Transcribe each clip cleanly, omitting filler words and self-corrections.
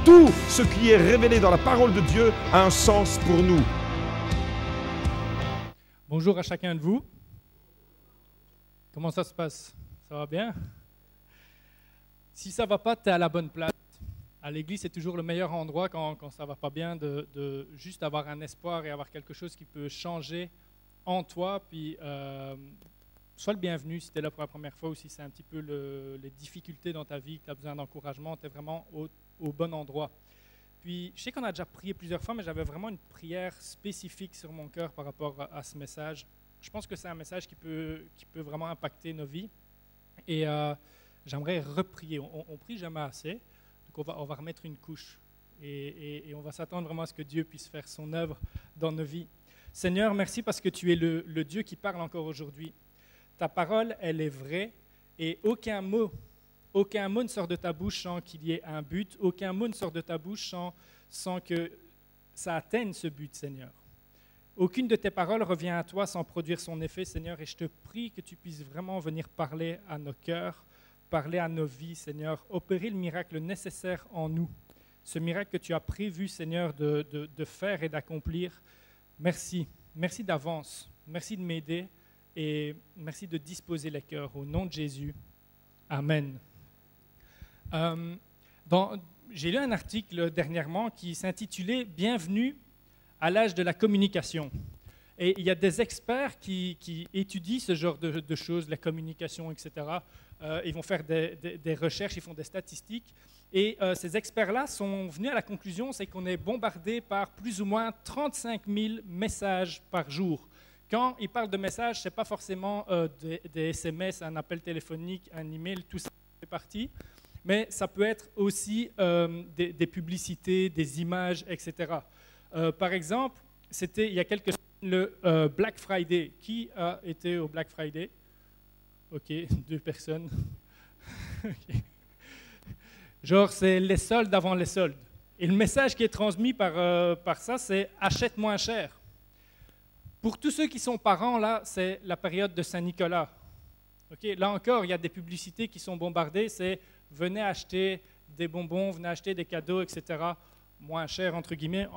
tout ce qui est révélé dans la parole de Dieu a un sens pour nous. Bonjour à chacun de vous. Comment ça se passe? Ça va bien? Si ça ne va pas, tu es à la bonne place. À l'église, c'est toujours le meilleur endroit quand ça ne va pas bien de juste avoir un espoir et avoir quelque chose qui peut changer en toi. Puis, sois le bienvenu si tu es là pour la première fois ou si c'est un petit peu les difficultés dans ta vie, que tu as besoin d'encouragement, tu es vraiment au bon endroit. Puis, je sais qu'on a déjà prié plusieurs fois, mais j'avais vraiment une prière spécifique sur mon cœur par rapport à ce message. Je pense que c'est un message qui peut vraiment impacter nos vies. Et j'aimerais reprier. On prie jamais assez, donc on va remettre une couche. Et on va s'attendre vraiment à ce que Dieu puisse faire son œuvre dans nos vies. Seigneur, merci parce que tu es le Dieu qui parle encore aujourd'hui. Ta parole, elle est vraie et aucun mot ne sort de ta bouche sans qu'il y ait un but. Aucun mot ne sort de ta bouche sans que ça atteigne ce but, Seigneur. Aucune de tes paroles revient à toi sans produire son effet, Seigneur, et je te prie que tu puisses vraiment venir parler à nos cœurs, parler à nos vies, Seigneur, opérer le miracle nécessaire en nous. Ce miracle que tu as prévu, Seigneur, de faire et d'accomplir. Merci. Merci d'avance. Merci de m'aider. Et merci de disposer les cœurs. Au nom de Jésus. Amen. J'ai lu un article dernièrement qui s'intitulait « Bienvenue à l'âge de la communication ». Et il y a des experts qui étudient ce genre de choses, la communication, etc. Ils vont faire des recherches, ils font des statistiques. Et ces experts-là sont venus à la conclusion, c'est qu'on est bombardé par plus ou moins 35 000 messages par jour. Quand ils parlent de messages, ce n'est pas forcément des SMS, un appel téléphonique, un email, tout ça fait partie, mais ça peut être aussi des publicités, des images, etc. Par exemple, c'était il y a quelques semaines le Black Friday. Qui a été au Black Friday? Ok, 2 personnes. Okay. Genre, c'est les soldes avant les soldes. Et le message qui est transmis par ça, c'est « achète moins cher ». Pour tous ceux qui sont parents, là, c'est la période de Saint-Nicolas. Okay? Là encore, il y a des publicités qui sont bombardées, c'est « venez acheter des bonbons, venez acheter des cadeaux, etc. » moins cher, entre guillemets.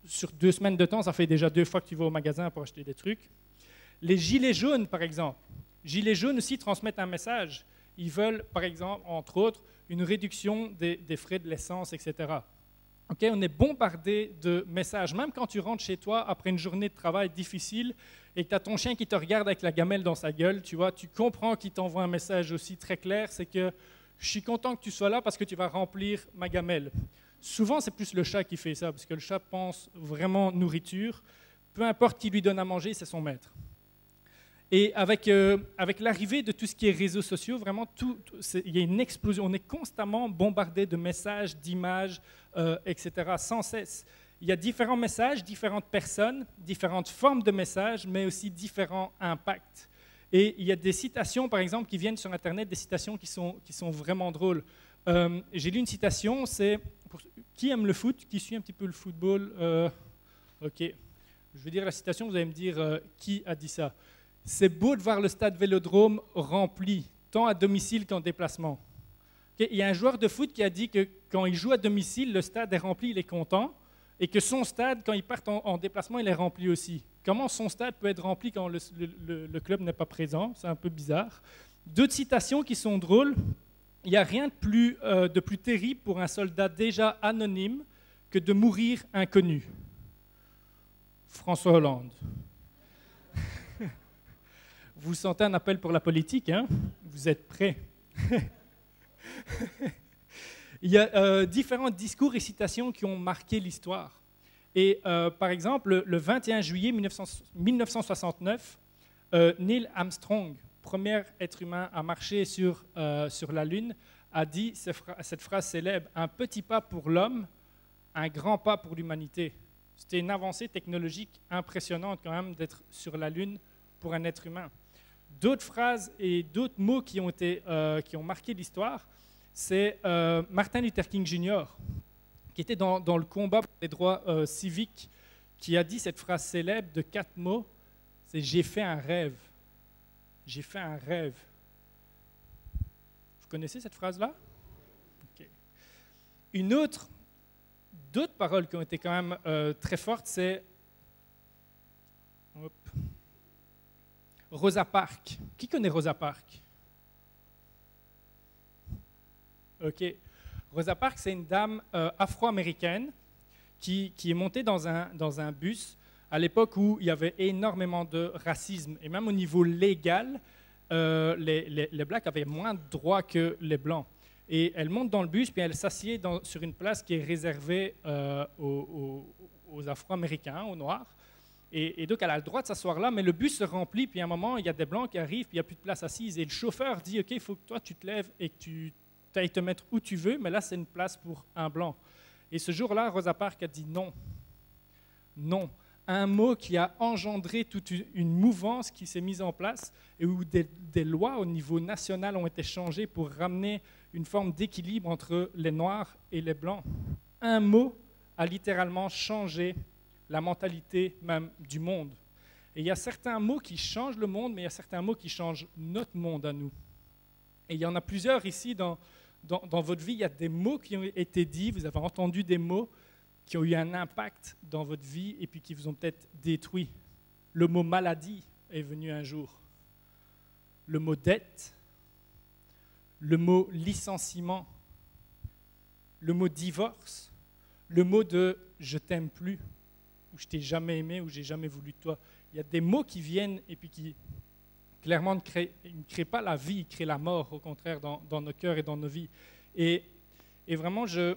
Sur 2 semaines de temps, ça fait déjà 2 fois que tu vas au magasin pour acheter des trucs. Les gilets jaunes, par exemple. Gilets jaunes aussi transmettent un message. Ils veulent, par exemple, entre autres, une réduction des frais de l'essence, etc. Okay, on est bombardé de messages. Même quand tu rentres chez toi après une journée de travail difficile et que tu as ton chien qui te regarde avec la gamelle dans sa gueule, tu comprends qu'il t'envoie un message aussi très clair, c'est que je suis content que tu sois là parce que tu vas remplir ma gamelle. Souvent, c'est plus le chat qui fait ça, parce que le chat pense vraiment nourriture. Peu importe qui lui donne à manger, c'est son maître. Et avec l'arrivée de tout ce qui est réseaux sociaux, vraiment, il y a une explosion. On est constamment bombardé de messages, d'images, etc., sans cesse. Il y a différents messages, différentes personnes, différentes formes de messages, mais aussi différents impacts. Et il y a des citations, par exemple, qui viennent sur Internet, des citations qui sont vraiment drôles. J'ai lu une citation, c'est qui aime le foot, qui suit un petit peu le football. Ok, je vais dire la citation, vous allez me dire qui a dit ça. C'est beau de voir le stade Vélodrome rempli, tant à domicile qu'en déplacement. Okay, il y a un joueur de foot qui a dit que quand il joue à domicile, le stade est rempli, il est content, et que son stade, quand il part en déplacement, il est rempli aussi. Comment son stade peut être rempli quand le club n'est pas présent? C'est un peu bizarre. D'autres citations qui sont drôles. Il n'y a rien de plus terrible pour un soldat déjà anonyme que de mourir inconnu. François Hollande. Vous sentez un appel pour la politique, hein? Vous êtes prêts? Il y a différents discours et citations qui ont marqué l'histoire. Et par exemple, le 21 juillet 1969, Neil Armstrong, premier être humain à marcher sur la Lune, a dit cette phrase célèbre « Un petit pas pour l'homme, un grand pas pour l'humanité ». C'était une avancée technologique impressionnante quand même d'être sur la Lune pour un être humain. D'autres phrases et d'autres mots qui ont marqué l'histoire, c'est Martin Luther King Jr., qui était dans le combat pour les droits civiques, qui a dit cette phrase célèbre de 4 mots, c'est « J'ai fait un rêve ». J'ai fait un rêve. Vous connaissez cette phrase-là? Okay. Une autre d'autres paroles qui ont été quand même très fortes, c'est Rosa Parks. Qui connaît Rosa Parks? Ok. Rosa Parks, c'est une dame afro-américaine qui est montée dans un bus à l'époque où il y avait énormément de racisme. Et même au niveau légal, les Blacks avaient moins de droits que les Blancs. Et elle monte dans le bus, puis elle s'assied sur une place qui est réservée aux Afro-Américains, aux Noirs. Et donc, elle a le droit de s'asseoir là, mais le bus se remplit, puis à un moment, il y a des Blancs qui arrivent, puis il n'y a plus de place assise. Et le chauffeur dit, OK, il faut que toi, tu te lèves et que tu ailles te mettre où tu veux, mais là, c'est une place pour un Blanc. Et ce jour-là, Rosa Parks a dit non. Non. Un mot qui a engendré toute une mouvance qui s'est mise en place et où des lois au niveau national ont été changées pour ramener une forme d'équilibre entre les Noirs et les Blancs. Un mot a littéralement changé la mentalité même du monde. Et il y a certains mots qui changent le monde, mais il y a certains mots qui changent notre monde à nous. Et il y en a plusieurs ici dans votre vie. Il y a des mots qui ont été dits, vous avez entendu des mots qui ont eu un impact dans votre vie et puis qui vous ont peut-être détruit. Le mot maladie est venu un jour. Le mot dette, le mot licenciement, le mot divorce, le mot de « je t'aime plus » ou « je t'ai jamais aimé » ou « j'ai jamais voulu de toi ». Il y a des mots qui viennent et puis qui clairement ne créent pas la vie, ils créent la mort, au contraire, dans nos cœurs et dans nos vies. Et vraiment, je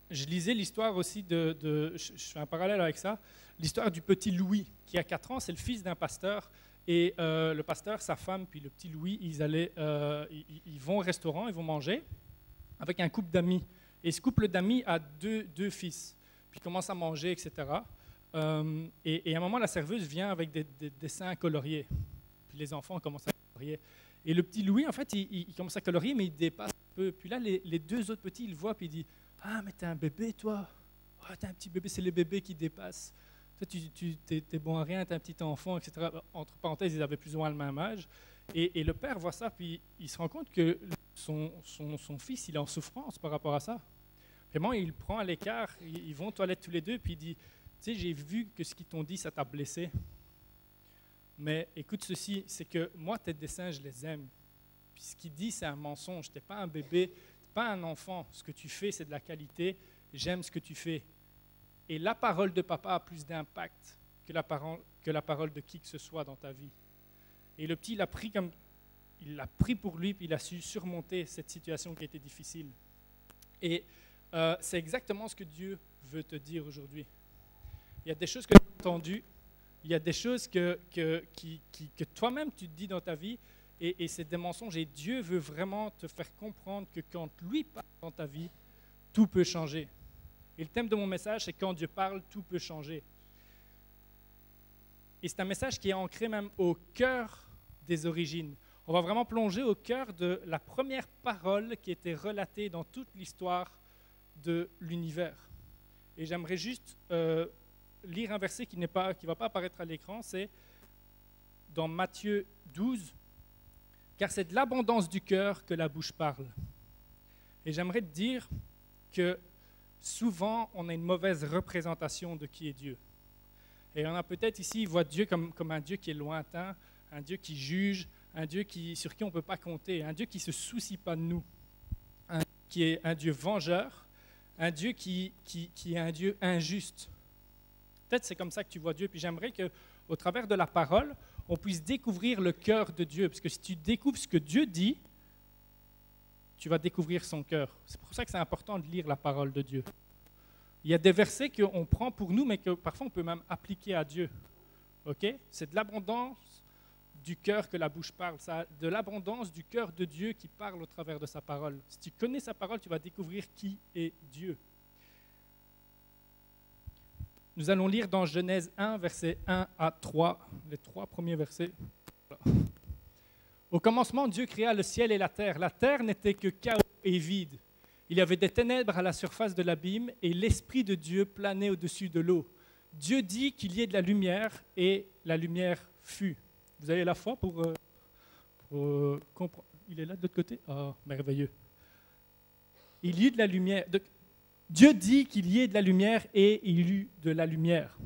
lisais l'histoire aussi je fais un parallèle avec ça, l'histoire du petit Louis, qui a 4 ans, c'est le fils d'un pasteur, et le pasteur, sa femme, puis le petit Louis, ils vont au restaurant, ils vont manger avec un couple d'amis. Et ce couple d'amis a deux fils, puis ils commencent à manger, etc. Et à un moment, la serveuse vient avec des dessins coloriés, puis les enfants commencent à colorier. Et le petit Louis, en fait, il commence à colorier, mais il dépasse un peu. Puis là, les 2 autres petits, ils le voient, puis ils disent « Ah, mais t'es un bébé, toi. Oh, t'es un petit bébé, c'est les bébés qui dépassent. Toi, t'es bon à rien, t'es un petit enfant, etc. » Entre parenthèses, ils avaient plus ou moins le même âge. Et le père voit ça, puis il se rend compte que son fils, il est en souffrance par rapport à ça. Vraiment, il le prend à l'écart, ils vont aux toilettes tous les deux, puis il dit « Tu sais, j'ai vu que ce qu'ils t'ont dit, ça t'a blessé. Mais écoute ceci, c'est que moi, tes dessins, je les aime. Puis ce qu'il dit, c'est un mensonge. Tu n'es pas un bébé, tu n'es pas un enfant. Ce que tu fais, c'est de la qualité. J'aime ce que tu fais. Et la parole de papa a plus d'impact que la parole de qui que ce soit dans ta vie. » Et le petit, il l'a pris pour lui, puis il a su surmonter cette situation qui était difficile. Et c'est exactement ce que Dieu veut te dire aujourd'hui. Il y a des choses que tu as entendues, il y a des choses que toi-même tu te dis dans ta vie, et c'est des mensonges. Et Dieu veut vraiment te faire comprendre que quand lui parle dans ta vie, tout peut changer. Et le thème de mon message, c'est quand Dieu parle, tout peut changer. Et c'est un message qui est ancré même au cœur des origines. On va vraiment plonger au cœur de la première parole qui était relatée dans toute l'histoire de l'univers. Et j'aimerais juste lire un verset qui ne va pas apparaître à l'écran, c'est dans Matthieu 12, « Car c'est de l'abondance du cœur que la bouche parle. » Et j'aimerais te dire que souvent, on a une mauvaise représentation de qui est Dieu. Et on a peut-être ici, voit Dieu comme un Dieu qui est lointain, un Dieu qui juge, un Dieu sur qui on ne peut pas compter, un Dieu qui ne se soucie pas de nous, qui est un Dieu vengeur, un Dieu qui est un Dieu injuste. Peut-être c'est comme ça que tu vois Dieu. Puis j'aimerais qu'au travers de la parole, on puisse découvrir le cœur de Dieu. Parce que si tu découvres ce que Dieu dit, tu vas découvrir son cœur. C'est pour ça que c'est important de lire la parole de Dieu. Il y a des versets qu'on prend pour nous, mais que parfois on peut même appliquer à Dieu. Okay? C'est de l'abondance du cœur que la bouche parle. C'est de l'abondance du cœur de Dieu qui parle au travers de sa parole. Si tu connais sa parole, tu vas découvrir qui est Dieu. Nous allons lire dans Genèse 1, versets 1 à 3, les 3 premiers versets. Voilà. Au commencement, Dieu créa le ciel et la terre. La terre n'était que chaos et vide. Il y avait des ténèbres à la surface de l'abîme et l'Esprit de Dieu planait au-dessus de l'eau. Dieu dit qu'il y ait de la lumière et la lumière fut. Vous avez la foi pour comprendre. Il est là de l'autre côté? Ah, merveilleux. Il y eut de la lumière. Dieu dit qu'il y ait de la lumière et il y eut de la lumière.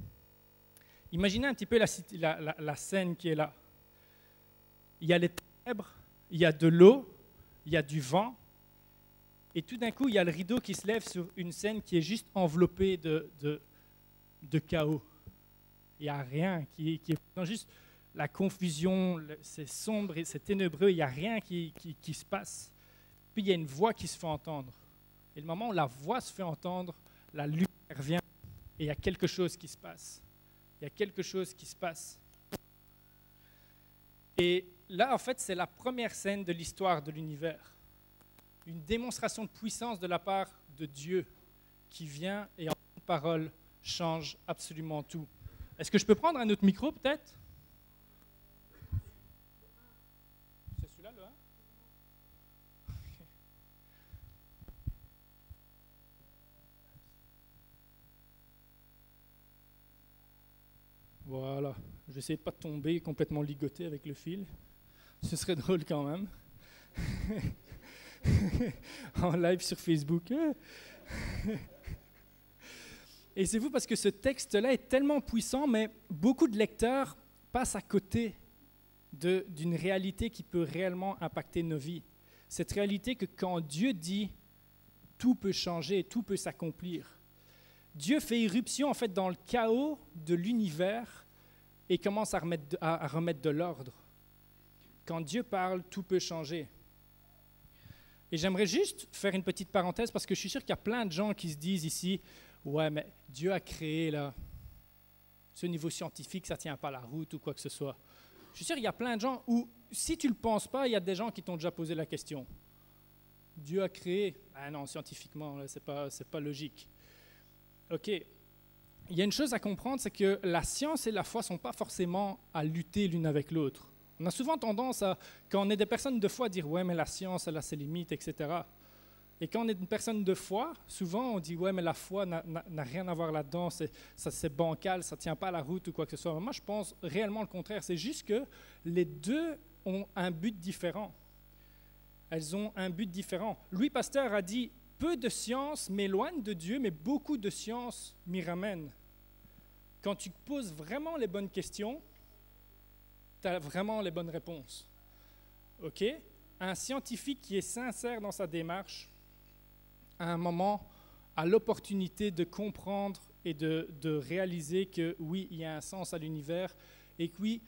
Imaginez un petit peu la scène qui est là. Il y a les ténèbres, il y a de l'eau, il y a du vent, et tout d'un coup, il y a le rideau qui se lève sur une scène qui est juste enveloppée de chaos. Il n'y a rien qui est juste la confusion, c'est sombre et c'est ténébreux, il n'y a rien qui se passe. Puis il y a une voix qui se fait entendre. Et le moment où la voix se fait entendre, la lumière vient et il y a quelque chose qui se passe. Il y a quelque chose qui se passe. Et là, en fait, c'est la première scène de l'histoire de l'univers. Une démonstration de puissance de la part de Dieu qui vient et en une parole change absolument tout. Est-ce que je peux prendre un autre micro, peut-être? C'est celui-là, le 1? Voilà. Je vais essayer de ne pas tomber complètement ligoté avec le fil. Ce serait drôle quand même. En live sur Facebook. Et c'est fou parce que ce texte-là est tellement puissant, mais beaucoup de lecteurs passent à côté d'une réalité qui peut réellement impacter nos vies. Cette réalité que quand Dieu dit, tout peut changer, tout peut s'accomplir. Dieu fait irruption en fait dans le chaos de l'univers et commence à remettre de l'ordre. Quand Dieu parle, tout peut changer. Et j'aimerais juste faire une petite parenthèse parce que je suis sûr qu'il y a plein de gens qui se disent ici, ouais, mais Dieu a créé là, ce niveau scientifique, ça ne tient pas la route ou quoi que ce soit. Je suis sûr qu'il y a plein de gens où, si tu ne le penses pas, il y a des gens qui t'ont déjà posé la question. Dieu a créé, ah non, scientifiquement, ce n'est pas logique. Ok, il y a une chose à comprendre, c'est que la science et la foi ne sont pas forcément à lutter l'une avec l'autre. On a souvent tendance à, quand on est des personnes de foi, à dire « ouais, mais la science, elle a ses limites, etc. » Et quand on est une personne de foi, souvent on dit « ouais, mais la foi n'a rien à voir là-dedans, c'est bancal, ça ne tient pas à la route ou quoi que ce soit. » Moi, je pense réellement le contraire. C'est juste que les deux ont un but différent. Elles ont un but différent. Louis Pasteur a dit « peu de science m'éloigne de Dieu, mais beaucoup de science m'y ramène. » Quand tu poses vraiment les bonnes questions, tu as vraiment les bonnes réponses. OK? Un scientifique qui est sincère dans sa démarche, à un moment, a l'opportunité de comprendre et de réaliser que oui, il y a un sens à l'univers et que oui,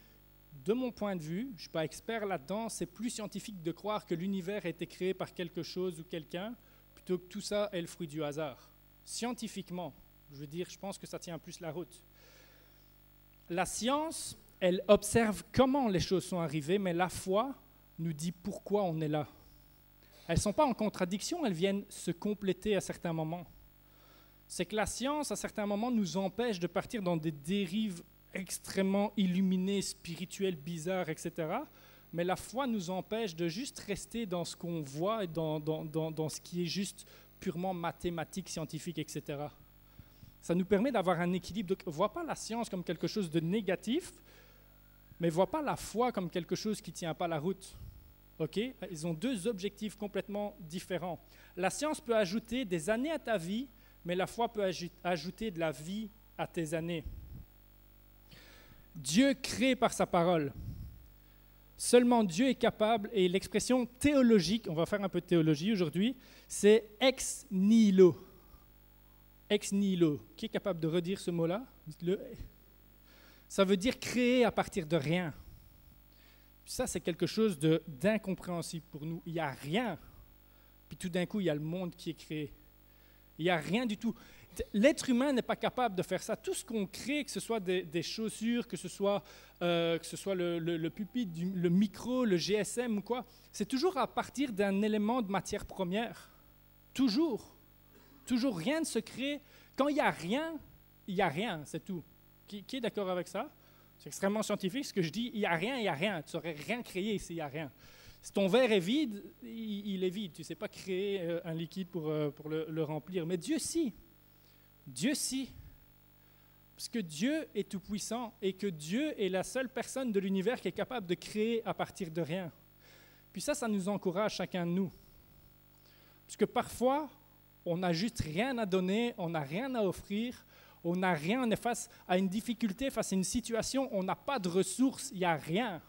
de mon point de vue, je ne suis pas expert là-dedans, c'est plus scientifique de croire que l'univers a été créé par quelque chose ou quelqu'un plutôt que tout ça est le fruit du hasard. Scientifiquement, je veux dire, je pense que ça tient plus la route. La science, elle observe comment les choses sont arrivées, mais la foi nous dit pourquoi on est là. Elles ne sont pas en contradiction, elles viennent se compléter à certains moments. C'est que la science, à certains moments, nous empêche de partir dans des dérives extrêmement illuminées, spirituelles, bizarres, etc. Mais la foi nous empêche de juste rester dans ce qu'on voit et dans ce qui est juste purement mathématique, scientifique, etc. Ça nous permet d'avoir un équilibre. Donc, ne vois pas la science comme quelque chose de négatif, mais ne vois pas la foi comme quelque chose qui ne tient pas la route. Okay? Ils ont deux objectifs complètement différents. La science peut ajouter des années à ta vie, mais la foi peut ajouter de la vie à tes années. Dieu crée par sa parole. Seulement Dieu est capable, et l'expression théologique, on va faire un peu de théologie aujourd'hui, c'est ex nihilo. Ex nihilo. Qui est capable de redire ce mot-là? Dites-le. Ça veut dire créer à partir de rien. Ça, c'est quelque chose d'incompréhensible pour nous. Il n'y a rien. Puis tout d'un coup, il y a le monde qui est créé. Il n'y a rien du tout. L'être humain n'est pas capable de faire ça. Tout ce qu'on crée, que ce soit des chaussures, que ce soit le pupitre, le micro, le GSM ou quoi, c'est toujours à partir d'un élément de matière première. Toujours. Toujours rien ne se crée. Quand il n'y a rien, c'est tout. Qui est d'accord avec ça? C'est extrêmement scientifique ce que je dis. Il n'y a rien, il n'y a rien. Tu ne saurais rien créer s'il n'y a rien. Si ton verre est vide, il est vide. Tu ne sais pas créer un liquide pour le remplir. Mais Dieu, si. Dieu, si. Parce que Dieu est tout-puissant et que Dieu est la seule personne de l'univers qui est capable de créer à partir de rien. Puis ça nous encourage chacun de nous. Parce que parfois, on n'a juste rien à donner, on n'a rien à offrir, on n'a rien, on est face à une difficulté, face à une situation, on n'a pas de ressources, il n'y a rien.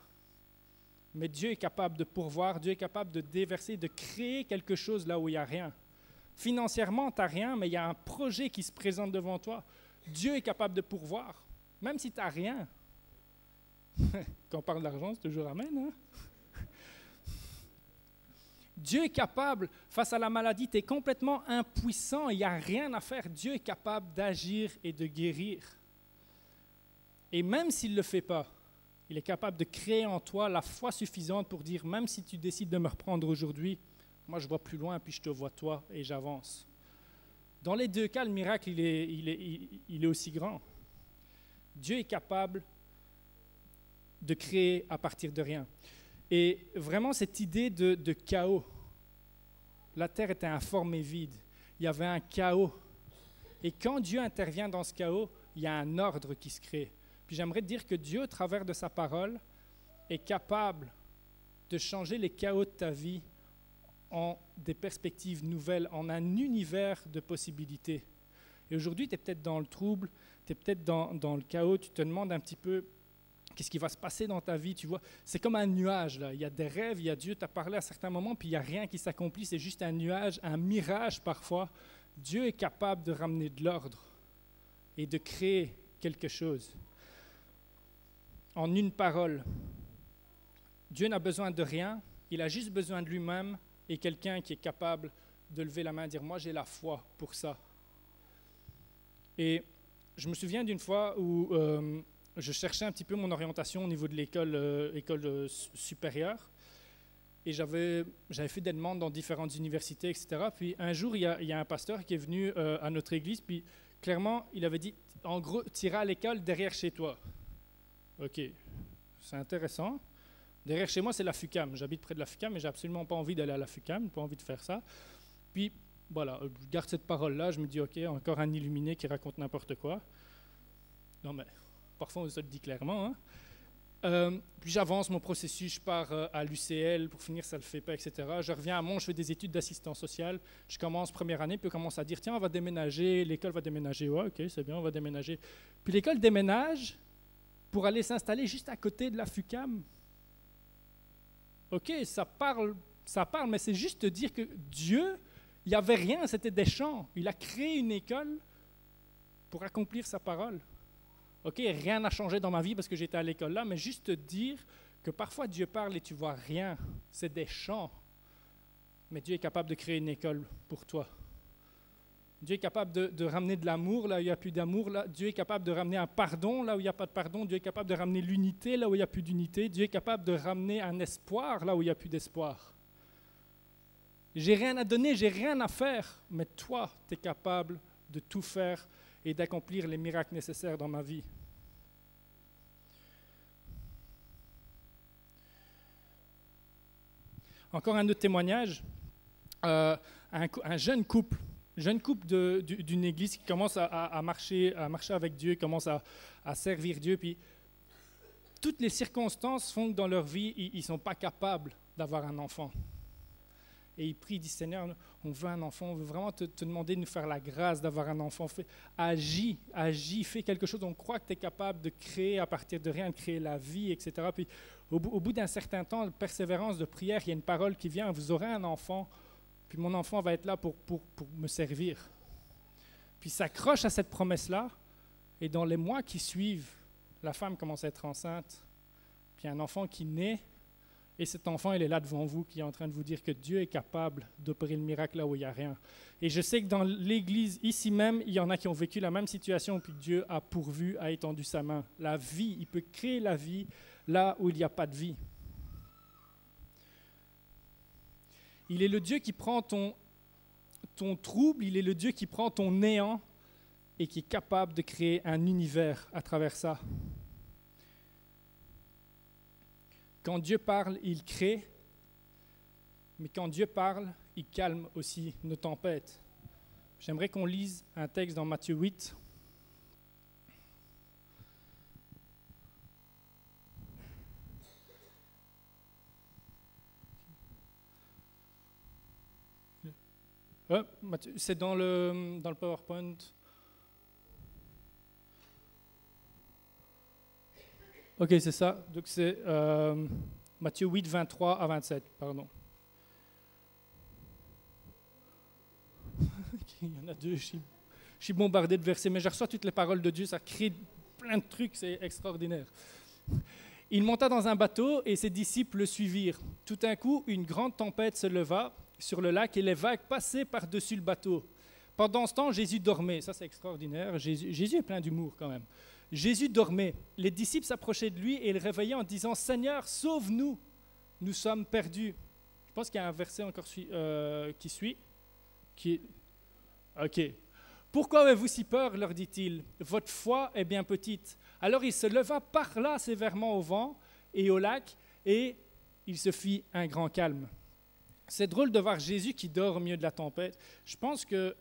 Mais Dieu est capable de pourvoir, Dieu est capable de déverser, de créer quelque chose là où il n'y a rien. Financièrement, tu n'as rien, mais il y a un projet qui se présente devant toi. Dieu est capable de pourvoir, même si tu n'as rien. Quand on parle d'argent, c'est toujours amen. Hein? Dieu est capable, face à la maladie, tu es complètement impuissant, il n'y a rien à faire. Dieu est capable d'agir et de guérir. Et même s'il ne le fait pas, il est capable de créer en toi la foi suffisante pour dire, même si tu décides de me reprendre aujourd'hui, moi je vois plus loin, puis je te vois toi et j'avance. Dans les deux cas, le miracle, il est aussi grand. Dieu est capable de créer à partir de rien. Et vraiment, cette idée de chaos, la terre était informe et vide. Il y avait un chaos. Et quand Dieu intervient dans ce chaos, il y a un ordre qui se crée. Puis j'aimerais te dire que Dieu, au travers de sa parole, est capable de changer les chaos de ta vie en des perspectives nouvelles, en un univers de possibilités. Et aujourd'hui, tu es peut-être dans le trouble, tu es peut-être dans le chaos, tu te demandes un petit peu qu'est-ce qui va se passer dans ta vie, tu vois. C'est comme un nuage, là. Il y a des rêves, il y a Dieu t'a parlé à certains moments, puis il n'y a rien qui s'accomplit, c'est juste un nuage, un mirage parfois. Dieu est capable de ramener de l'ordre et de créer quelque chose. En une parole, Dieu n'a besoin de rien, il a juste besoin de lui-même et quelqu'un qui est capable de lever la main et dire « moi j'ai la foi pour ça ». Et je me souviens d'une fois où je cherchais un petit peu mon orientation au niveau de l'école supérieure et j'avais fait des demandes dans différentes universités, etc. Puis un jour, il y a un pasteur qui est venu à notre église, puis clairement, il avait dit « en gros, tu iras à l'école derrière chez toi ». Ok, c'est intéressant. Derrière chez moi, c'est la FUCAM. J'habite près de la FUCAM, mais j'ai absolument pas envie d'aller à la FUCAM, pas envie de faire ça. Puis, voilà, je garde cette parole-là, je me dis, ok, encore un illuminé qui raconte n'importe quoi. Non, mais parfois on se le dit clairement. Hein. Puis j'avance mon processus, je pars à l'UCL, pour finir, ça ne le fait pas, etc. Je reviens à Mons, je fais des études d'assistance sociale. Je commence première année, puis on commence à dire, tiens, on va déménager, l'école va déménager. Ouais, ok, c'est bien, on va déménager. Puis l'école déménage pour aller s'installer juste à côté de la FUCAM. Ok, ça parle, mais c'est juste te dire que Dieu, il n'y avait rien, c'était des champs. Il a créé une école pour accomplir sa parole. Ok, rien n'a changé dans ma vie parce que j'étais à l'école là, mais juste te dire que parfois Dieu parle et tu vois rien, c'est des champs. Mais Dieu est capable de créer une école pour toi. Dieu est capable de ramener de l'amour là où il n'y a plus d'amour. Dieu est capable de ramener un pardon là où il n'y a pas de pardon. Dieu est capable de ramener l'unité là où il n'y a plus d'unité. Dieu est capable de ramener un espoir là où il n'y a plus d'espoir. J'ai rien à donner, j'ai rien à faire, mais toi, tu es capable de tout faire et d'accomplir les miracles nécessaires dans ma vie. Encore un autre témoignage. Un jeune couple d'une église qui commence à marcher avec Dieu, commence à servir Dieu, puis toutes les circonstances font que dans leur vie, ils ne sont pas capables d'avoir un enfant. Et ils prient, ils disent, Seigneur, on veut un enfant, on veut vraiment te demander de nous faire la grâce d'avoir un enfant. Agis, fais quelque chose, on croit que tu es capable de créer à partir de rien, de créer la vie, etc. Puis au bout d'un certain temps de persévérance, de prière, il y a une parole qui vient, vous aurez un enfant, puis mon enfant va être là pour me servir. Puis il s'accroche à cette promesse-là, et dans les mois qui suivent, la femme commence à être enceinte, puis il y a un enfant qui naît, et cet enfant, il est là devant vous, qui est en train de vous dire que Dieu est capable d'opérer le miracle là où il n'y a rien. Et je sais que dans l'Église, ici même, il y en a qui ont vécu la même situation, puis Dieu a pourvu, a étendu sa main. La vie, il peut créer la vie là où il n'y a pas de vie. Il est le Dieu qui prend ton trouble, il est le Dieu qui prend ton néant et qui est capable de créer un univers à travers ça. Quand Dieu parle, il crée, mais quand Dieu parle, il calme aussi nos tempêtes. J'aimerais qu'on lise un texte dans Matthieu 8. C'est dans le PowerPoint. Ok, c'est ça. Donc c'est Matthieu 8, 23 à 27, pardon. Il y en a deux, je suis bombardé de versets, mais je reçois toutes les paroles de Dieu, ça crée plein de trucs, c'est extraordinaire. Il monta dans un bateau et ses disciples le suivirent. Tout d'un coup, une grande tempête se leva sur le lac et les vagues passaient par-dessus le bateau. Pendant ce temps, Jésus dormait. Ça, c'est extraordinaire. Jésus est plein d'humour quand même. Jésus dormait. Les disciples s'approchaient de lui et le réveillaient en disant « Seigneur, sauve-nous, nous sommes perdus. » Je pense qu'il y a un verset encore qui suit. Ok. « Pourquoi avez-vous si peur, leur dit-il. Votre foi est bien petite. » Alors il se leva, parla sévèrement au vent et au lac, et il se fit un grand calme. C'est drôle de voir Jésus qui dort au milieu de la tempête. Je pense qu'il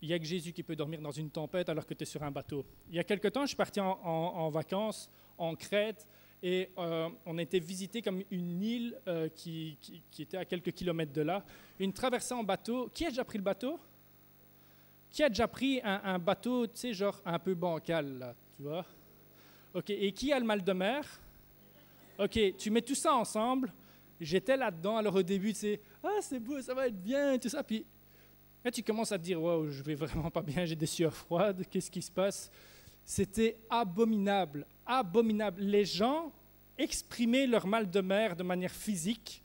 n'y a que Jésus qui peut dormir dans une tempête alors que tu es sur un bateau. Il y a quelque temps, je suis parti en vacances en Crète, et on a été visiter comme une île qui était à quelques kilomètres de là. Une traversée en bateau. Qui a déjà pris le bateau? Qui a déjà pris un bateau, tu sais, genre un peu bancal, là, tu vois? OK, et qui a le mal de mer? OK, tu mets tout ça ensemble. J'étais là-dedans, alors au début, tu sais, « Ah, c'est beau, ça va être bien, tout ça. » Puis là, tu commences à te dire, « Wow, je vais vraiment pas bien, j'ai des sueurs froides, qu'est-ce qui se passe? » C'était abominable, abominable. Les gens exprimaient leur mal de mer de manière physique.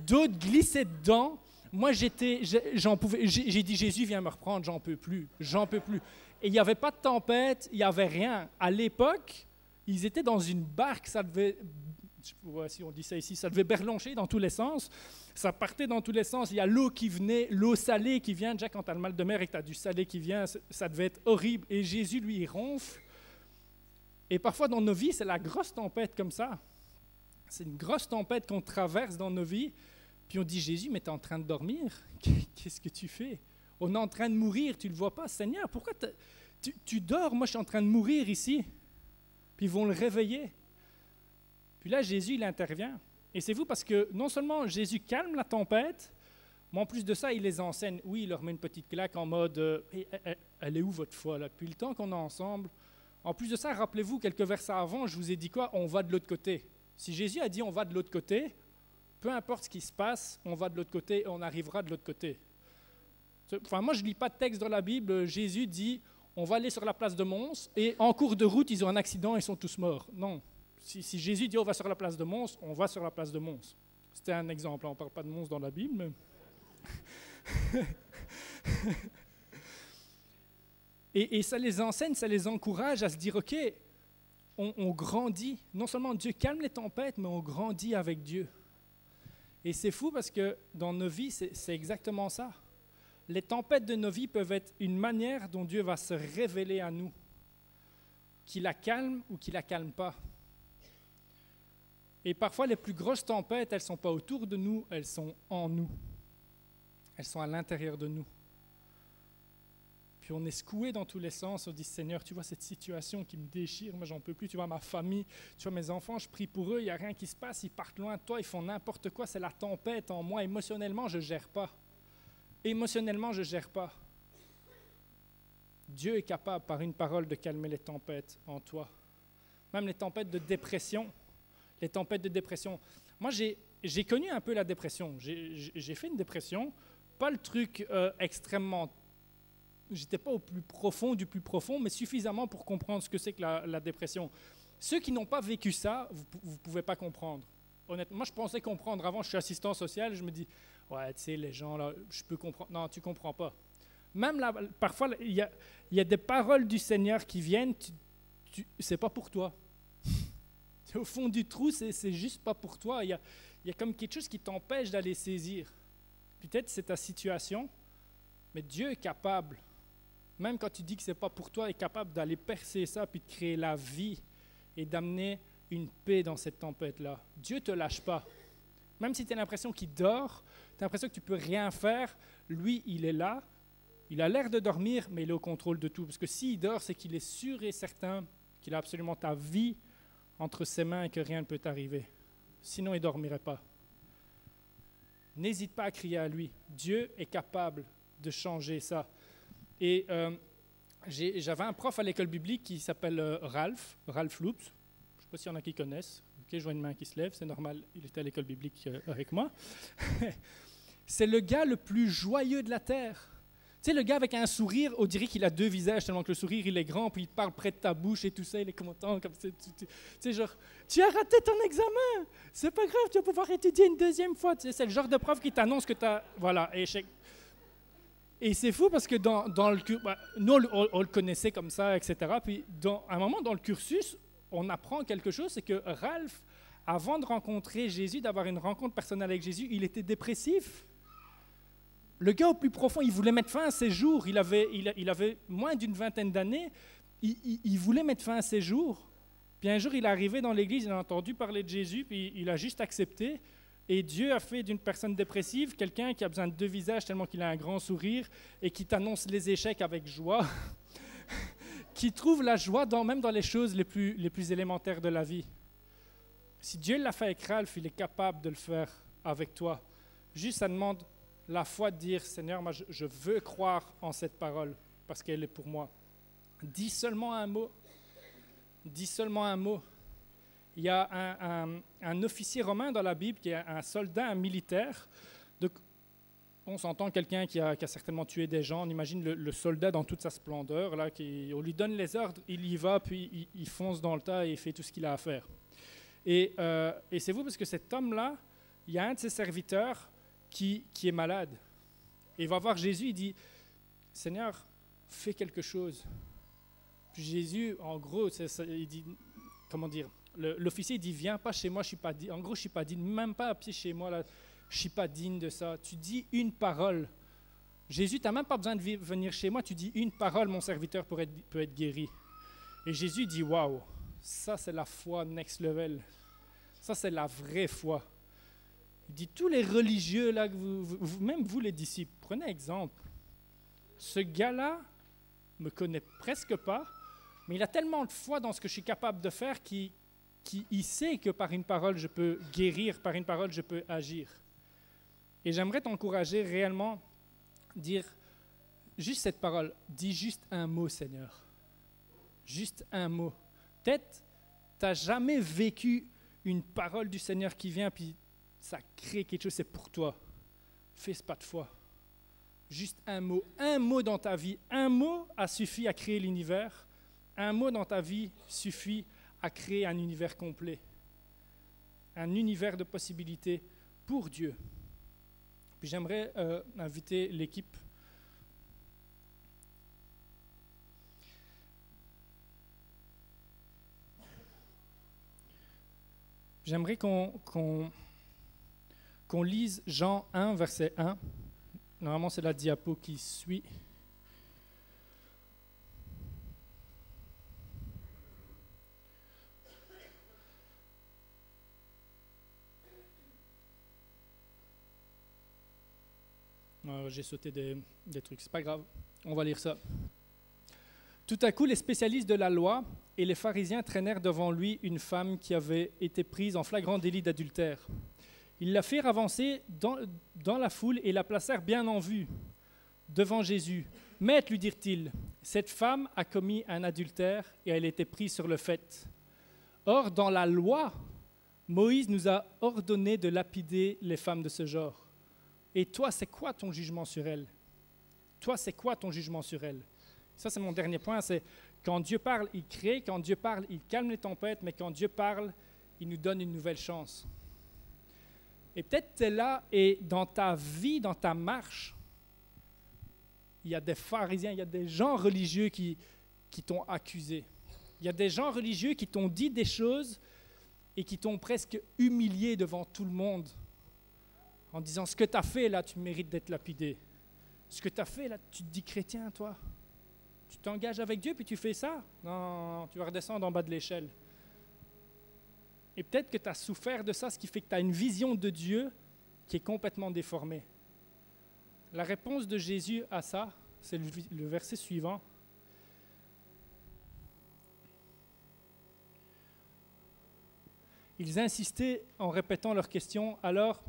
D'autres glissaient dedans. Moi, j'ai dit, Jésus, viens me reprendre, j'en peux plus. Et il n'y avait pas de tempête, il n'y avait rien. À l'époque, ils étaient dans une barque, ça devait, si on dit ça ici, ça devait berloncher dans tous les sens. Ça partait dans tous les sens. Il y a l'eau qui venait, l'eau salée qui vient. Déjà, quand tu as le mal de mer et que tu as du salé qui vient, ça devait être horrible. Et Jésus, lui, il ronfle. Et parfois, dans nos vies, c'est la grosse tempête comme ça. C'est une grosse tempête qu'on traverse dans nos vies. Puis on dit, Jésus, mais tu es en train de dormir? Qu'est-ce que tu fais? On est en train de mourir, tu ne le vois pas. Seigneur, pourquoi tu dors? Moi, je suis en train de mourir ici. Puis ils vont le réveiller. Puis là, Jésus, il intervient. Et c'est fou parce que non seulement Jésus calme la tempête, mais en plus de ça, il les enseigne. Oui, il leur met une petite claque en mode hey, elle est où votre foi là? Depuis le temps qu'on est ensemble. En plus de ça, rappelez-vous, quelques versets avant, je vous ai dit quoi? On va de l'autre côté. Si Jésus a dit on va de l'autre côté, peu importe ce qui se passe, on va de l'autre côté et on arrivera de l'autre côté. Enfin, moi, je ne lis pas de texte dans la Bible. Jésus dit on va aller sur la place de Mons et en cours de route, ils ont un accident et ils sont tous morts. Non. Si Jésus dit on va sur la place de Mons, on va sur la place de Mons. C'était un exemple, on ne parle pas de Mons dans la Bible. Mais... et ça les enseigne, ça les encourage à se dire, ok, on grandit. Non seulement Dieu calme les tempêtes, mais on grandit avec Dieu. Et c'est fou parce que dans nos vies, c'est exactement ça. Les tempêtes de nos vies peuvent être une manière dont Dieu va se révéler à nous, qu'il la calme ou qu'il la calme pas. Et parfois, les plus grosses tempêtes, elles ne sont pas autour de nous, elles sont en nous. Elles sont à l'intérieur de nous. Puis on est secoué dans tous les sens, on dit, Seigneur, tu vois cette situation qui me déchire, moi j'en peux plus, tu vois ma famille, tu vois mes enfants, je prie pour eux, il n'y a rien qui se passe, ils partent loin de toi, ils font n'importe quoi, c'est la tempête en moi, émotionnellement je ne gère pas. Émotionnellement je ne gère pas. Dieu est capable par une parole de calmer les tempêtes en toi. Même les tempêtes de dépression. Les tempêtes de dépression. Moi j'ai connu un peu la dépression, j'ai fait une dépression, pas le truc extrêmement... J'étais pas au plus profond du plus profond, mais suffisamment pour comprendre ce que c'est que la dépression. Ceux qui n'ont pas vécu ça, vous ne pouvez pas comprendre. Honnêtement, moi, je pensais comprendre. Avant, je suis assistant social, je me dis, ouais, tu sais, les gens, là, je peux comprendre. Non, tu ne comprends pas. Même là, parfois, il y a des paroles du Seigneur qui viennent, c'est pas pour toi. Au fond du trou, c'est juste pas pour toi. Il y a comme quelque chose qui t'empêche d'aller saisir. Peut-être c'est ta situation, mais Dieu est capable. Même quand tu dis que ce n'est pas pour toi, il est capable d'aller percer ça, puis de créer la vie et d'amener une paix dans cette tempête-là. Dieu ne te lâche pas. Même si tu as l'impression qu'il dort, tu as l'impression que tu ne peux rien faire, lui, il est là. Il a l'air de dormir, mais il est au contrôle de tout. Parce que s'il dort, c'est qu'il est sûr et certain qu'il a absolument ta vie entre ses mains et que rien ne peut t'arriver. Sinon, il ne dormirait pas. n'hésite pas à crier à lui. Dieu est capable de changer ça. Et j'avais un prof à l'école biblique qui s'appelle Ralph Loops. Je ne sais pas s'il y en a qui connaissent. Ok, je vois une main qui se lève, c'est normal, il était à l'école biblique avec moi. C'est le gars le plus joyeux de la terre. Tu sais, le gars avec un sourire, on dirait qu'il a deux visages, tellement que le sourire, il est grand, puis il parle près de ta bouche et tout ça, il est content. Comme ça, tu sais, genre, tu as raté ton examen, c'est pas grave, tu vas pouvoir étudier une deuxième fois. Tu sais, c'est le genre de prof qui t'annonce que tu as, voilà, échec. Et c'est fou parce que dans le nous, on le connaissait comme ça, etc. Puis, à un moment, dans le cursus, on apprend quelque chose, c'est que Ralph, avant de rencontrer Jésus, d'avoir une rencontre personnelle avec Jésus, il était dépressif. Le gars au plus profond, il voulait mettre fin à ses jours. Il avait moins d'une vingtaine d'années. Il voulait mettre fin à ses jours. Puis un jour, il est arrivé dans l'église, il a entendu parler de Jésus, puis il a juste accepté. Et Dieu a fait d'une personne dépressive quelqu'un qui a besoin de deux visages tellement qu'il a un grand sourire et qui t'annonce les échecs avec joie, qui trouve la joie même dans les choses les plus élémentaires de la vie. Si Dieu l'a fait avec Ralph, il est capable de le faire avec toi. Juste, ça demande la foi de dire, Seigneur, moi, je veux croire en cette parole parce qu'elle est pour moi. Dis seulement un mot. Dis seulement un mot. Il y a un officier romain dans la Bible qui est un soldat, un militaire. Donc, on s'entend quelqu'un qui a certainement tué des gens. On imagine le soldat dans toute sa splendeur. Là, on lui donne les ordres, il y va, puis il fonce dans le tas et il fait tout ce qu'il a à faire. Et c'est vous parce que cet homme-là, il y a un de ses serviteurs qui est malade. Et il va voir Jésus, il dit, Seigneur, fais quelque chose. Puis Jésus, en gros, il dit, comment dire, l'officier dit, viens pas chez moi, je suis pas digne. En gros, je suis pas digne, même pas à pied chez moi, là, je suis pas digne de ça. Tu dis une parole. Jésus, tu n'as même pas besoin de venir chez moi, tu dis une parole, mon serviteur peut être guéri. Et Jésus dit, waouh, ça c'est la foi next level. Ça c'est la vraie foi. Il dit, tous les religieux, là, même vous les disciples, prenez exemple. Ce gars-là me connaît presque pas, mais il a tellement de foi dans ce que je suis capable de faire qu'il sait que par une parole, je peux guérir, par une parole, je peux agir. Et j'aimerais t'encourager réellement, dire juste cette parole, dis juste un mot, Seigneur. Juste un mot. Peut-être, tu n'as jamais vécu une parole du Seigneur qui vient, puis ça crée quelque chose, c'est pour toi. Fais ce pas de foi. Juste un mot dans ta vie. Un mot a suffi à créer l'univers. Un mot dans ta vie suffit à créer un univers complet. Un univers de possibilités pour Dieu. Puis j'aimerais inviter l'équipe. J'aimerais qu'on lise Jean 1, verset 1. Normalement, c'est la diapo qui suit. J'ai sauté des trucs, c'est pas grave, on va lire ça. Tout à coup, les spécialistes de la loi et les pharisiens traînèrent devant lui une femme qui avait été prise en flagrant délit d'adultère. Ils la firent avancer dans la foule et la placèrent bien en vue devant Jésus. « Maître, lui dirent-ils, cette femme a commis un adultère et elle était prise sur le fait. Or, dans la loi, Moïse nous a ordonné de lapider les femmes de ce genre. Et toi, c'est quoi ton jugement sur elle? Toi, c'est quoi ton jugement sur elle? » Ça, c'est mon dernier point, c'est quand Dieu parle, il crée, quand Dieu parle, il calme les tempêtes, mais quand Dieu parle, il nous donne une nouvelle chance. Et peut-être tu es là et dans ta vie, dans ta marche, il y a des pharisiens, il y a des gens religieux qui t'ont accusé. Il y a des gens religieux qui t'ont dit des choses et qui t'ont presque humilié devant tout le monde en disant, ce que tu as fait là, tu mérites d'être lapidé. Ce que tu as fait là, tu te dis chrétien, toi. Tu t'engages avec Dieu puis tu fais ça? Non, tu vas redescendre en bas de l'échelle. Et peut-être que tu as souffert de ça, ce qui fait que tu as une vision de Dieu qui est complètement déformée. La réponse de Jésus à ça, c'est le verset suivant. Ils insistaient en répétant leurs questions. Alors,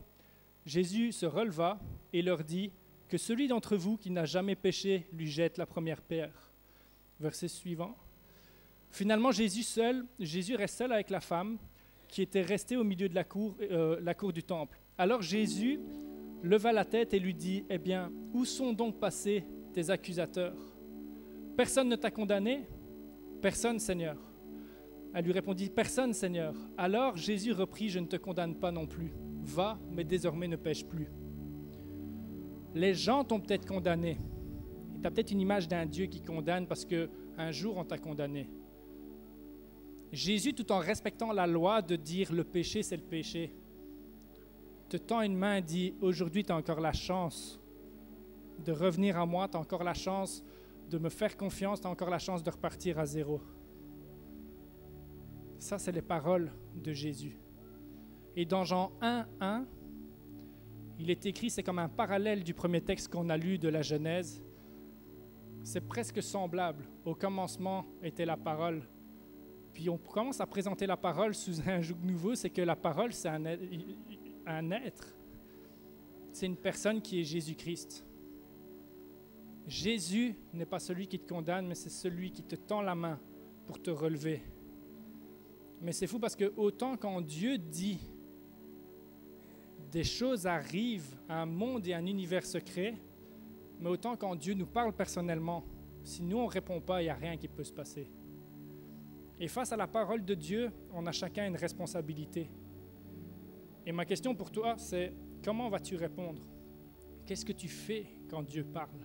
Jésus se releva et leur dit que celui d'entre vous qui n'a jamais péché lui jette la première pierre. Verset suivant. Finalement, Jésus reste seul avec la femme qui était restée au milieu de la cour du temple. Alors Jésus leva la tête et lui dit, « Eh bien, où sont donc passés tes accusateurs? Personne ne t'a condamné? Personne, Seigneur. » Elle lui répondit, « Personne, Seigneur. » Alors Jésus reprit, « Je ne te condamne pas non plus. Va, mais désormais ne pêche plus. » Les gens t'ont peut-être condamné. Tu as peut-être une image d'un Dieu qui condamne parce qu'un jour on t'a condamné. Jésus, tout en respectant la loi de dire le péché, c'est le péché, te tend une main et dit, aujourd'hui, tu as encore la chance de revenir à moi, tu as encore la chance de me faire confiance, tu as encore la chance de repartir à zéro. Ça, c'est les paroles de Jésus. Et dans Jean 1:1, il est écrit, c'est comme un parallèle du premier texte qu'on a lu de la Genèse. C'est presque semblable. Au commencement était la parole. Puis on commence à présenter la parole sous un joug nouveau, c'est que la parole, c'est un être. C'est une personne qui est Jésus-Christ. Jésus n'est pas celui qui te condamne, mais c'est celui qui te tend la main pour te relever. Mais c'est fou parce que autant quand Dieu dit, des choses arrivent à un monde et à un univers secret, mais autant quand Dieu nous parle personnellement, si nous on ne répond pas, il n'y a rien qui peut se passer. Et face à la parole de Dieu, on a chacun une responsabilité. Et ma question pour toi, c'est comment vas-tu répondre? Qu'est-ce que tu fais quand Dieu parle?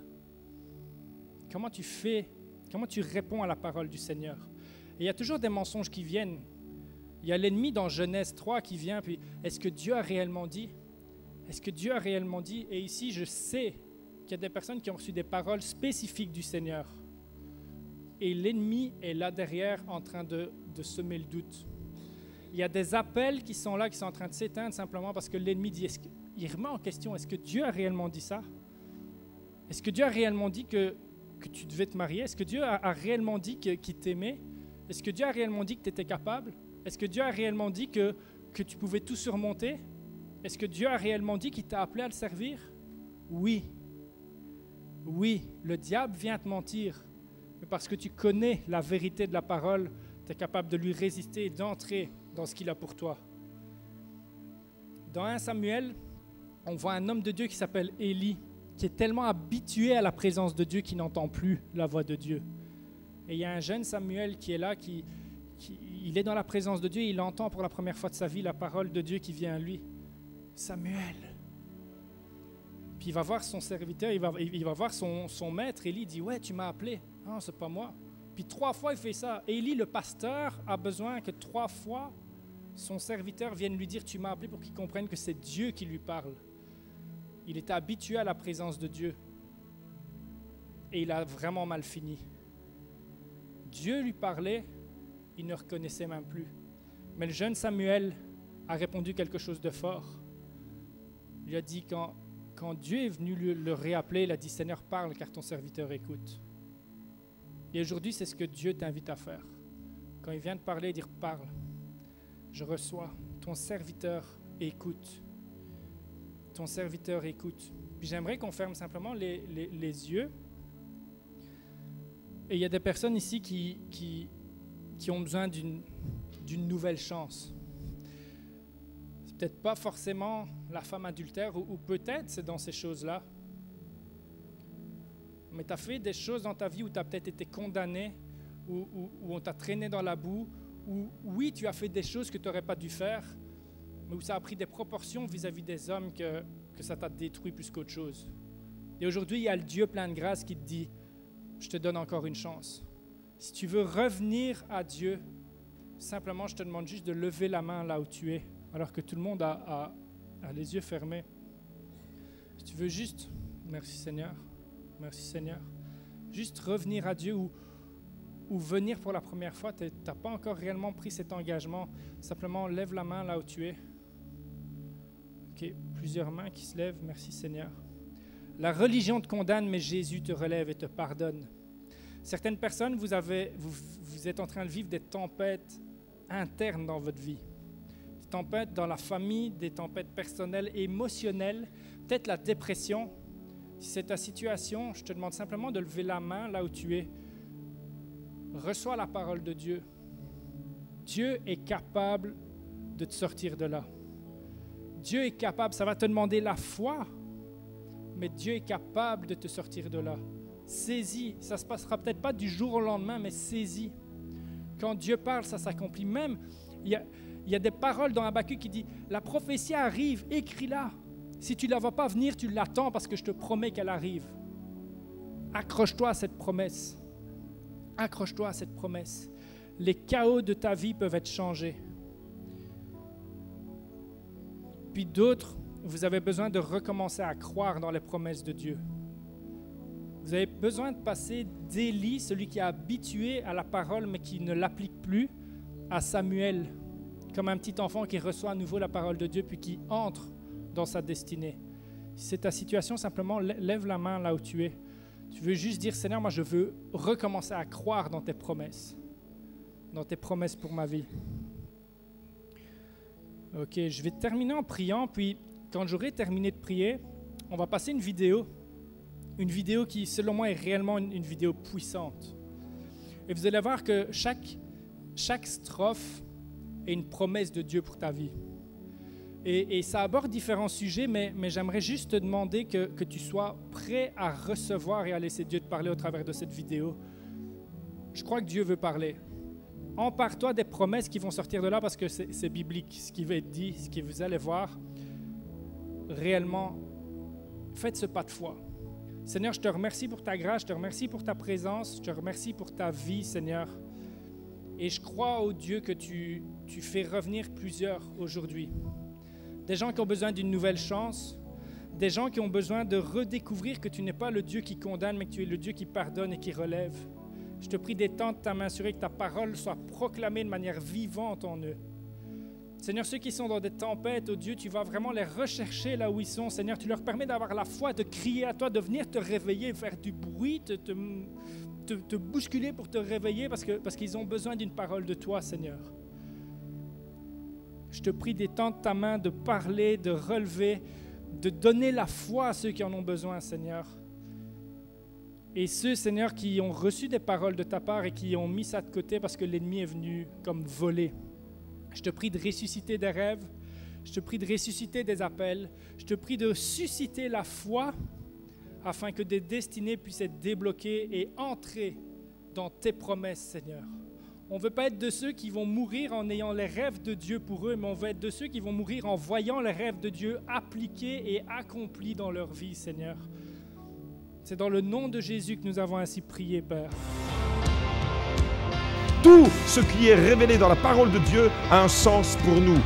Comment tu réponds à la parole du Seigneur? Et il y a toujours des mensonges qui viennent. Il y a l'ennemi dans Genèse 3 qui vient, puis est-ce que Dieu a réellement dit? Est-ce que Dieu a réellement dit? Et ici, je sais qu'il y a des personnes qui ont reçu des paroles spécifiques du Seigneur. Et l'ennemi est là derrière en train de semer le doute. Il y a des appels qui sont là, qui sont en train de s'éteindre simplement parce que l'ennemi dit, il remet en question, est-ce que Dieu a réellement dit ça? Est-ce que Dieu a réellement dit que tu devais te marier? Est-ce que Dieu a réellement dit qu'il t'aimait? Est-ce que Dieu a réellement dit que tu étais capable? Est-ce que Dieu a réellement dit que tu pouvais tout surmonter? Est-ce que Dieu a réellement dit qu'il t'a appelé à le servir? Oui. Oui, le diable vient te mentir. Mais parce que tu connais la vérité de la parole, tu es capable de lui résister et d'entrer dans ce qu'il a pour toi. Dans 1 Samuel, on voit un homme de Dieu qui s'appelle Élie, qui est tellement habitué à la présence de Dieu qu'il n'entend plus la voix de Dieu. Et il y a un jeune Samuel qui est là, il est dans la présence de Dieu, et il entend pour la première fois de sa vie la parole de Dieu qui vient à lui. Samuel. Puis il va voir son serviteur, il va voir son maître, Élie, il dit, ouais, tu m'as appelé. Non, c'est pas moi. Puis 3 fois, il fait ça. Élie, le pasteur, a besoin que 3 fois, son serviteur vienne lui dire, tu m'as appelé, pour qu'il comprenne que c'est Dieu qui lui parle. Il était habitué à la présence de Dieu. Et il a vraiment mal fini. Dieu lui parlait, il ne reconnaissait même plus. Mais le jeune Samuel a répondu quelque chose de fort. Il a dit, quand Dieu est venu le réappeler, il a dit, Seigneur, parle, car ton serviteur écoute. Et aujourd'hui, c'est ce que Dieu t'invite à faire. Quand il vient te parler, dire, parle. Je reçois. Ton serviteur écoute. Ton serviteur écoute. Puis j'aimerais qu'on ferme simplement les yeux. Et il y a des personnes ici qui ont besoin d'une nouvelle chance. C'est peut-être pas forcément la femme adultère, ou peut-être c'est dans ces choses-là. Mais tu as fait des choses dans ta vie où tu as peut-être été condamné, où on t'a traîné dans la boue, où oui, tu as fait des choses que tu n'aurais pas dû faire, mais où ça a pris des proportions vis-à-vis des hommes que ça t'a détruit plus qu'autre chose. Et aujourd'hui, il y a le Dieu plein de grâce qui te dit, je te donne encore une chance. Si tu veux revenir à Dieu, simplement, je te demande juste de lever la main là où tu es, alors que tout le monde a les yeux fermés. Si tu veux juste, merci Seigneur, juste revenir à Dieu ou venir pour la première fois, tu n'as pas encore réellement pris cet engagement, simplement lève la main là où tu es. Ok, plusieurs mains qui se lèvent, merci Seigneur. La religion te condamne, mais Jésus te relève et te pardonne. Certaines personnes, vous êtes en train de vivre des tempêtes internes dans votre vie. tempêtes dans la famille, des tempêtes personnelles, émotionnelles, peut-être la dépression. Si c'est ta situation, je te demande simplement de lever la main là où tu es. Reçois la parole de Dieu. Dieu est capable de te sortir de là. Dieu est capable, ça va te demander la foi, mais Dieu est capable de te sortir de là. Saisis, ça ne se passera peut-être pas du jour au lendemain, mais saisis. Quand Dieu parle, ça s'accomplit. Même, il y a des paroles dans Habakkuk qui dit « La prophétie arrive, écris-la. Si tu ne la vois pas venir, tu l'attends parce que je te promets qu'elle arrive. » Accroche-toi à cette promesse. Accroche-toi à cette promesse. Les chaos de ta vie peuvent être changés. Puis d'autres, vous avez besoin de recommencer à croire dans les promesses de Dieu. Vous avez besoin de passer d'Élie, celui qui est habitué à la parole mais qui ne l'applique plus, à Samuel, comme un petit enfant qui reçoit à nouveau la parole de Dieu puis qui entre dans sa destinée. Si c'est ta situation, simplement lève la main là où tu es. Tu veux juste dire, Seigneur, moi je veux recommencer à croire dans tes promesses pour ma vie. Ok, je vais terminer en priant, puis quand j'aurai terminé de prier, on va passer une vidéo qui, selon moi, est réellement une vidéo puissante. Et vous allez voir que chaque strophe est une promesse de Dieu pour ta vie. Et ça aborde différents sujets, mais j'aimerais juste te demander que tu sois prêt à recevoir et à laisser Dieu te parler au travers de cette vidéo. Je crois que Dieu veut parler. Empare-toi des promesses qui vont sortir de là parce que c'est biblique, ce qui va être dit, ce que vous allez voir. Réellement, faites ce pas de foi. Seigneur, je te remercie pour ta grâce, je te remercie pour ta présence, je te remercie pour ta vie, Seigneur. Et je crois au Dieu que tu fais revenir plusieurs aujourd'hui. Des gens qui ont besoin d'une nouvelle chance, des gens qui ont besoin de redécouvrir que tu n'es pas le Dieu qui condamne, mais que tu es le Dieu qui pardonne et qui relève. Je te prie d'étendre ta main, assurer que ta parole soit proclamée de manière vivante en eux. Seigneur, ceux qui sont dans des tempêtes, oh Dieu, tu vas vraiment les rechercher là où ils sont. Seigneur, tu leur permets d'avoir la foi, de crier à toi, de venir te réveiller, faire du bruit, te bousculer pour te réveiller parce qu'ils ont besoin d'une parole de toi, Seigneur. Je te prie d'étendre ta main, de parler, de relever, de donner la foi à ceux qui en ont besoin, Seigneur. Et ceux, Seigneur, qui ont reçu des paroles de ta part et qui ont mis ça de côté parce que l'ennemi est venu comme voler. Je te prie de ressusciter des rêves, je te prie de ressusciter des appels, je te prie de susciter la foi afin que des destinées puissent être débloquées et entrer dans tes promesses, Seigneur. On ne veut pas être de ceux qui vont mourir en ayant les rêves de Dieu pour eux, mais on veut être de ceux qui vont mourir en voyant les rêves de Dieu appliqués et accomplis dans leur vie, Seigneur. C'est dans le nom de Jésus que nous avons ainsi prié, Père. Tout ce qui est révélé dans la parole de Dieu a un sens pour nous.